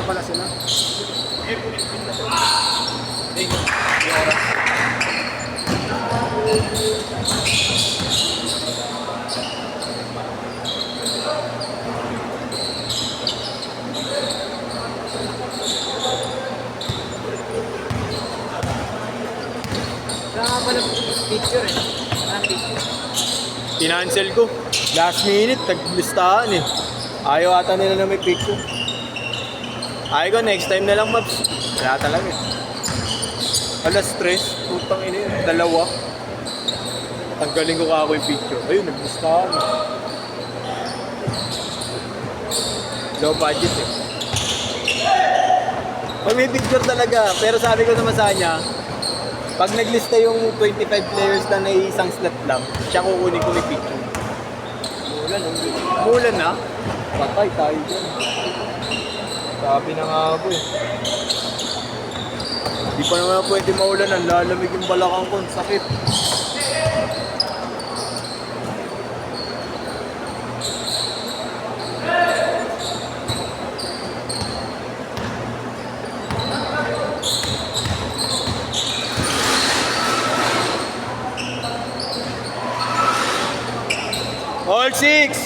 pala sila. Kaya nga pala picture eh. Picture. Kinancel ko. Last minute, naglistahan eh. Ayaw ata nila na may picture. Ayaw ko, next time na lang, Maps. Wala talaga eh. Wala stress. Putang ina yun. Dalawa. Tanggalin ko ka ako yung picture. Ayun, naglistahan eh. Low budget eh. May picture talaga. Pero sabi ko naman sa kanya, pag naglista yung 25 players na isang slot lang, siya kukunin ko may picture. Mulan, mulan na? Patay tayo dyan. Sabi na nga ako eh. Di pa naman pwede maulan, ang lalamig yung balakang ko, sakit. All six!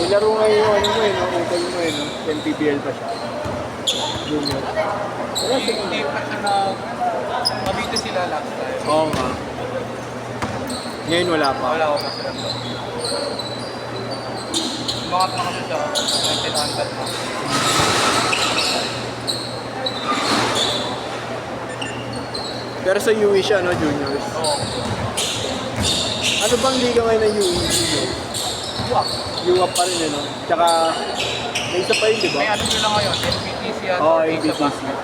Ilaro nga yung ano mo eh, no? Ukol mo eh, no? MPBL pa siya. Junior. Wala siya. Hindi pa siya na mabito sila last time. Oo nga. Ngayon wala pa. Wala ko kasi lang. Umangat na kasi siya. 1900 na. Pero sa UE siya, no? Juniors. Oo. Ano bang liga ngayon ng UE? Wak. UAP pa rin, no? Tsaka, may isa pa yun, di ba? May ano sila ngayon? NPTC yan. Oo, or NPTC. Pizza Basket.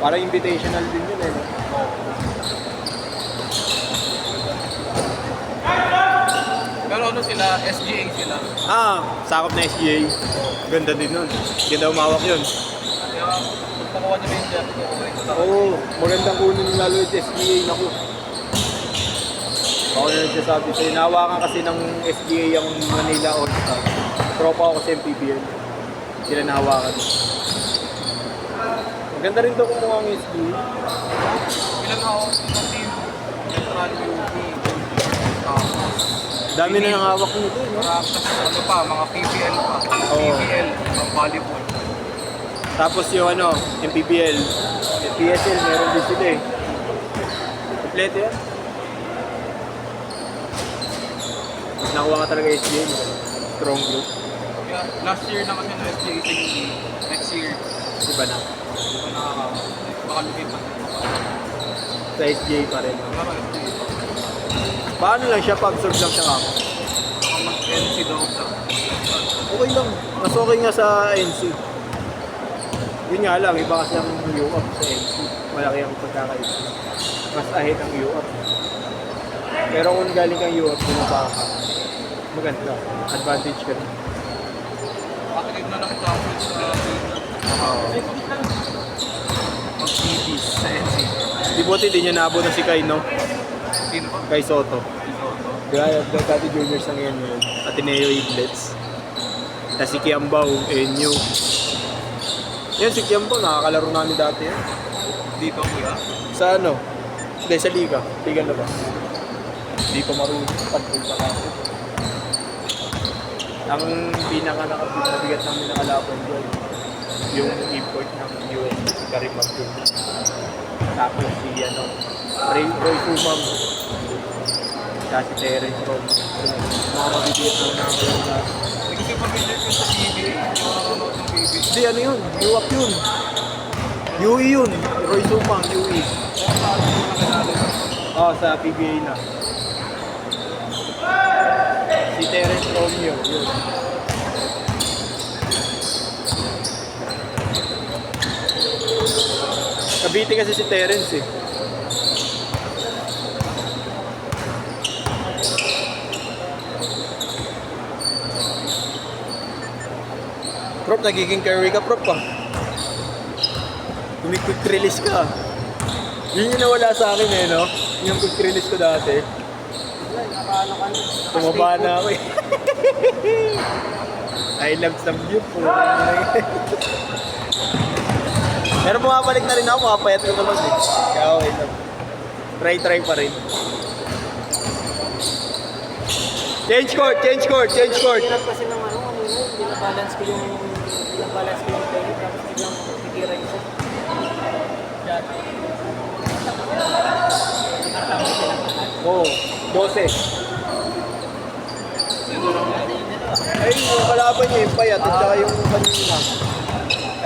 Parang invitational din yun, eh, no? Pero ano sila? SGA sila. Ah, sakop na SGA. Ganda din nun. Ganda umawak yun. Kaya pagpakuha niya yung jersey ko. Oo, magandang kunin lalo yung SGA. Naku. Ako na nagsasabi sa'yo. Nahawakan kasi ng SGA yung Manila All-Star. Tropa ako sa MPBL. Sila nahawakan. Maganda rin daw kumuha ang SGA. Ilan ako? Team. Central UP. Dami na nang hawak nito, no? Tapos ano pa, mga PPL pa. Oo. PPL, mga volleyball. Tapos yung ano, MPBL. PSL, meron din sila eh. Kompleto yan. Nakuha ka talaga SGA, no? Strong group. Kaya last year na kasi ng SGA sa UP. Next year, Iba na. di ba baka lumipat. Sa SGA pa rin. No? Pero SGA. Paano lang siya? Pa-absorb lang siya kako. Baka mag-NC daw siya. Okay lang. Mas okay nga sa NC. Yun nga lang, iba kasi ang UAP sa NC. Malaki ang pagkakaiba. Mas ahead ang UAP. Pero kung galing kang UAP, bumaba ka. Maganda. Advantage ka rin. Makinig na lang sa mag-TV sa NC. Di buti din niya naabot na si Kai, no? Sino ba? Kay Soto. Soto. Kaya dati juniors ang yan yun. Ateneo Eaglets. Tapos si Kiambao, NU. Yan si Kiambao, nakakalaro namin dati yan. Dito kuya. Sa ano? Hindi, sa Liga. Liga na ba? Hindi ko marunong pag-pull sa kaso. Ang pinaka-nabigat namin nakalaban doon, yung import ng US, si Karim Abdul. Tapos si ano, Roy Sumam. Tapos si Terence Ron. Mga mabibigat na nakakalang lahat. Hindi kasi pamilya ko sa PBA. Yung nanonood ng PBA. Hindi, ano yun? UAP yun. UE yun. Roy Sumam, UE. Kaya sa atin yung nakalala. Oh, sa PBA na. Si Terence Romeo, yun. Cavite kasi si Terence eh. Prop, nagiging carry ka, prop pa. Quick release ka. Yun yung nawala sa akin eh, no? Yung quick release ko dati. Wala, nakaano ka na. Tumaba na ako eh. I love some view po. Pero bumabalik na rin ako, kapayat ko naman eh. Kaya okay lang. Try pa rin. Change court. Hirap kasi ng ano, kanina, binabalance ko yung play, tapos biglang titira isa. Oo, 12. Ay, yung kalaban niya, yung payat, at saka yung kanina.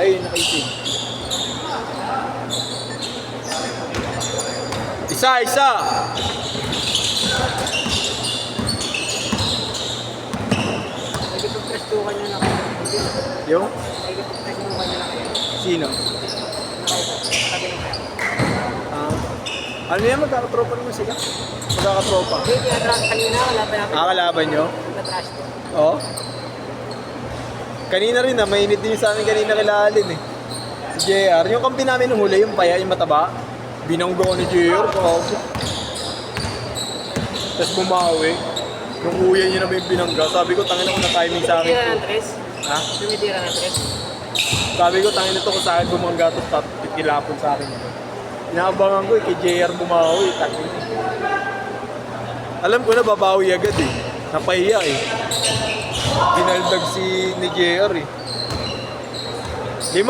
Ay, nakaitin. Isa! Nagipag-prestuhan nyo na kayo. Yung? Nagipag-prestuhan nyo na kayo. Sino? Sabi ng kaya. Ano yan, magkakatropa naman sila? Magkakatropa. Hindi, tinatrash kanina, wala pa namin. Kalaban nyo? Tinatrash ko. Oo. Kanina rin mainit din sa amin kanina kila Alin eh. Si JR, yung kampi namin nung huli, yung paya, yung mataba. Binanggo ni JR, kakaupo. Tapos bumawi. Yung kuya niya na may binangga. Sabi ko, tangin ako na timing sa akin. Tumitira ng tres? Ha? Tumitira ng tres? Sabi ko, tangin ito ko sa akin bumangga. Tapos titilapon sa akin. Inaabangan ko eh, kay JR bumawi. Tangin. Alam ko na babawi agad eh. Napahiya eh. Dinaldag si ni JR eh. 5!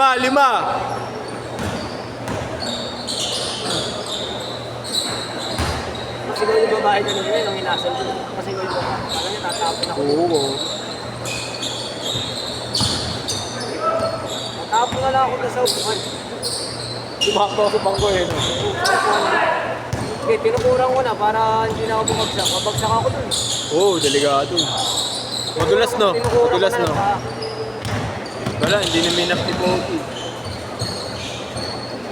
Siguro yung babae na nila, nung inasal ko. Kasi yung babae, parang niya tatapon ako. Oo. Tatapon na lang ako na sa upuan. Tumakbo ako sa bangko eh. No? Okay, pinukurang ko na para hindi na ako bumagsak. Mabagsak ako dun. Oo, delikado. Madulas no? Madulas no? Wala, hindi na minap ni Pogi.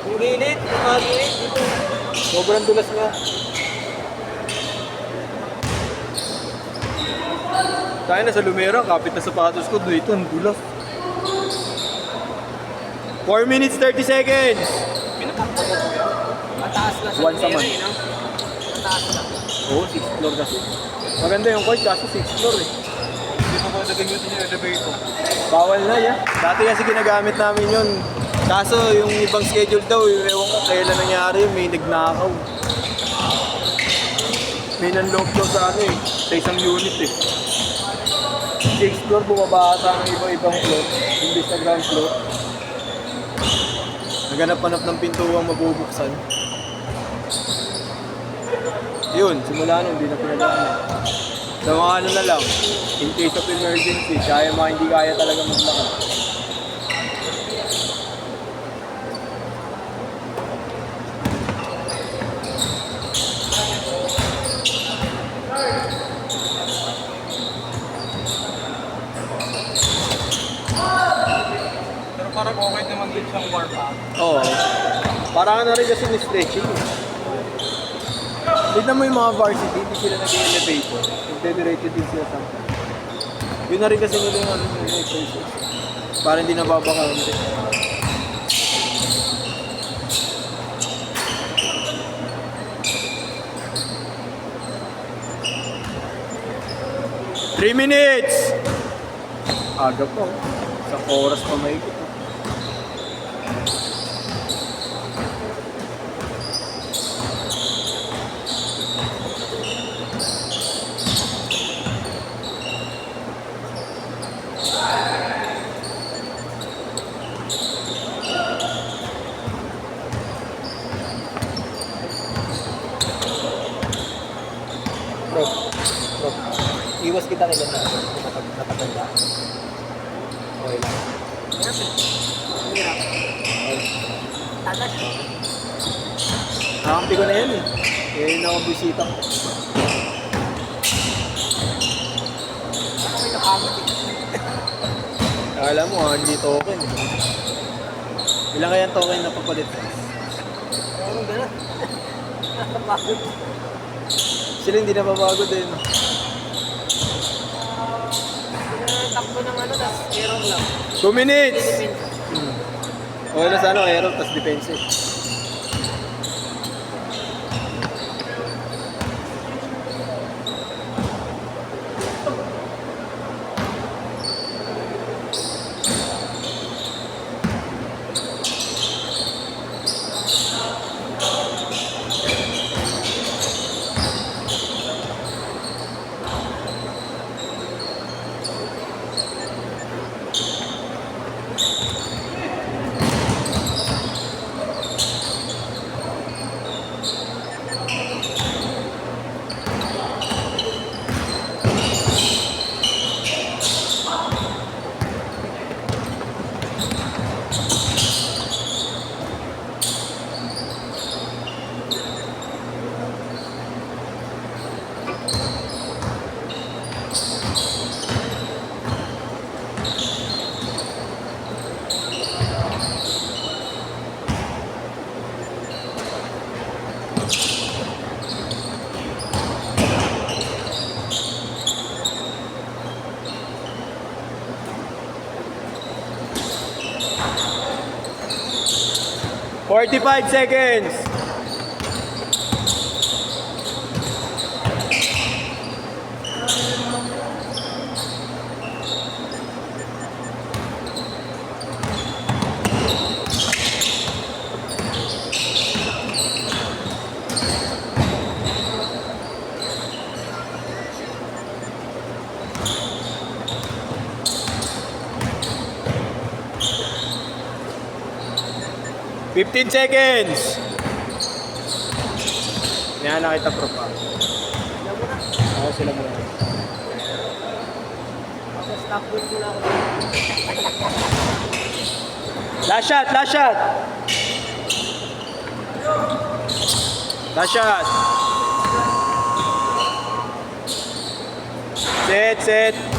Yung gilid, yung mga gilid, dito. Sobrang dulas nga. Tayo na sa Lumera, kapit na sapatos ko, dito ang dulas. 4 minutes 30 seconds! Mataas na sa Once a Lumera, month. eh, no? Mataas na. Oo, 6th floor kasi. Maganda yung court kaso 6th floor eh. Hindi pa pwede gamitin yung elevator. Bawal na yan. Dati kasi ginagamit namin yun. Kaso yung ibang schedule daw, ewan ko kailan nangyari yun, may nagnakaw. May nanloob daw sa ano eh, sa isang unit eh. 6th floor, bumaba ata ng iba-ibang floor, imbis na ground floor. Naganap-hanap ng pintuang mabubuksan. Yun, simula nun, hindi na pinagamit. Sa mga ano na lang, in case of emergency, kaya mga hindi kaya talaga maglakad. Pero parang okay naman din siyang warm up. Oo. Parang na rin kasi ni stretching. Tignan mo yung mga varsity, hindi sila nag-elevator. Nagde-diretso din sila sa yun na rin kasi nila yung ano yung exercise. Para hindi nababakante. Three minutes! Aga pa. Sa oras pa maikot. Bro, iwas kita kailan na napaganda. Okay lang. Hirap eh. Hirap. Tagal. Nakampi ko na yan eh. Kaya yun ako bisita ko. Ako may nakakot eh. Akala mo, hindi token. Ilang kaya token na papalit? Ano gano'n? Nakakapagod. Sila hindi nababago din. Takbo takbo ng ano, tapos error lang. 2 minutes! Defense. Okay na sa ano, aero, tas defensive. "45 seconds." "15 seconds." Yan nakita pro pa. Alam mo na. Oo, sila muna. Tapos stop goal ko na ako. Last shot, last shot. Last shot. Set, set.